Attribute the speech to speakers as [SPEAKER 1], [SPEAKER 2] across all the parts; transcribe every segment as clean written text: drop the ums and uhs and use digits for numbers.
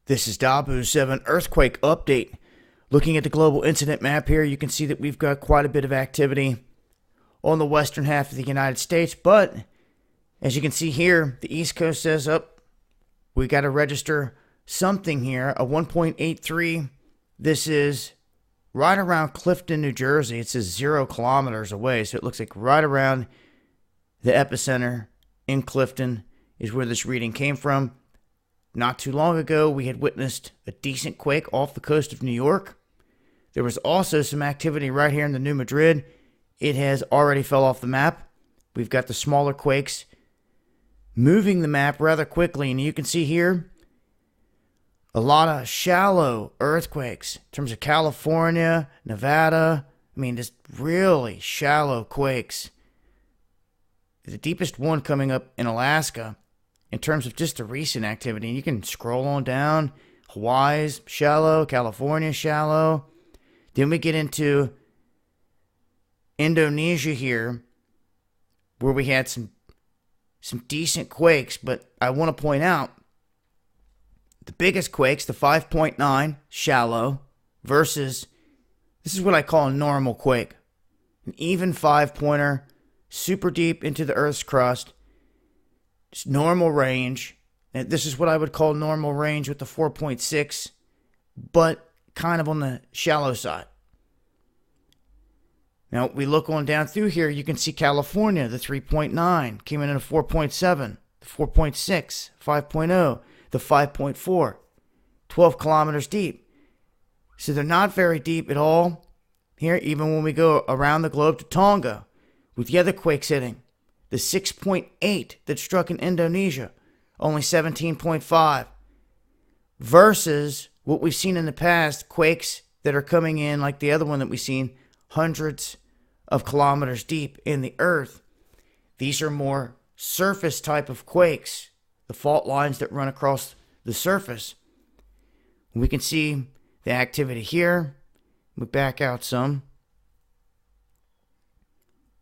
[SPEAKER 1] This is Dabu7 Earthquake Update. Looking at the global incident map here, you can see that we've got quite a bit of activity on the western half of the United States. But as you can see here, the East Coast says, we got to register something here, a 1.83. This is right around Clifton, New Jersey. It says 0 kilometers away, so it looks like right around the epicenter in Clifton is where this reading came from. Not too long ago, we had witnessed a decent quake off the coast of New York. There was also some activity right here in the New Madrid. It has already fell off the map. We've got the smaller quakes moving the map rather quickly, and you can see here a lot of shallow earthquakes in terms of California, Nevada. I mean, just really shallow quakes. The deepest one coming up in Alaska in terms of just the recent activity. And you can scroll on down. Hawaii's shallow, California shallow. Then we get into Indonesia here, where we had some decent quakes. But I want to point out the biggest quakes, the 5.9 shallow versus, this is what I call a normal quake. An even 5-pointer, super deep into the Earth's crust. It's normal range. And this is what I would call normal range with the 4.6, but kind of on the shallow side. Now, we look on down through here, you can see California, the 3.9, came in at a 4.7, the 4.6, 5.0, the 5.4, 12 kilometers deep. So they're not very deep at all here, even when we go around the globe to Tonga, with the other quakes hitting. The 6.8 that struck in Indonesia, only 17.5. Versus what we've seen in the past, quakes that are coming in, like the other one that we've seen, hundreds of kilometers deep in the earth. These are more surface type of quakes, the fault lines that run across the surface. We can see the activity here. We back out some.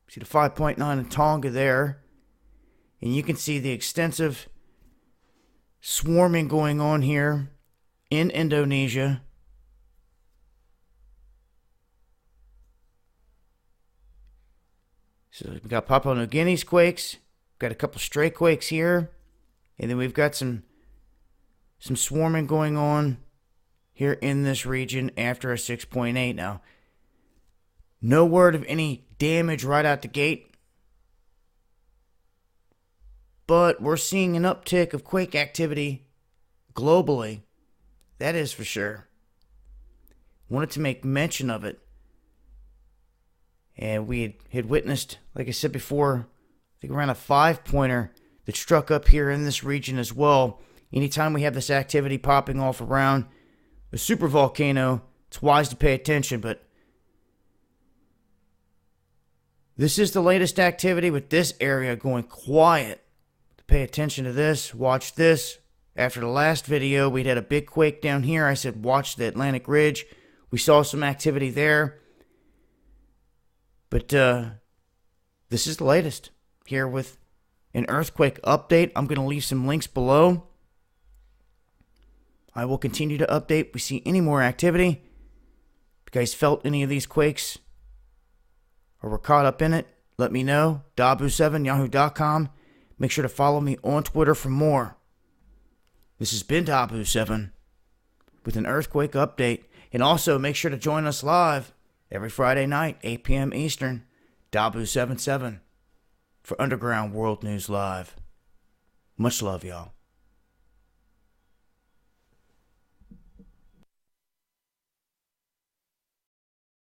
[SPEAKER 1] See the 5.9 in Tonga there. And you can see the extensive swarming going on here in Indonesia. So we've got Papua New Guinea's quakes. Got a couple stray quakes here. And then we've got some swarming going on here in this region after a 6.8 now. No word of any damage right out the gate. But we're seeing an uptick of quake activity globally. That is for sure. Wanted to make mention of it. And we had witnessed, like I said before, I think around a 5-pointer that struck up here in this region as well. Anytime we have this activity popping off around a supervolcano, it's wise to pay attention, but this is the latest activity with this area going quiet. To pay attention to this, watch this. After the last video, we'd had a big quake down here. I said, watch the Atlantic Ridge. We saw some activity there. But this is the latest here with an earthquake update. I'm going to leave some links below. I will continue to update if we see any more activity. If you guys felt any of these quakes or were caught up in it, let me know. Dabu7yahoo.com. Make sure to follow me on Twitter for more. This has been Dabu7 with an earthquake update. And also make sure to join us live every Friday night, 8 p.m. Eastern. Dabu77 for Underground World News Live. Much love, y'all.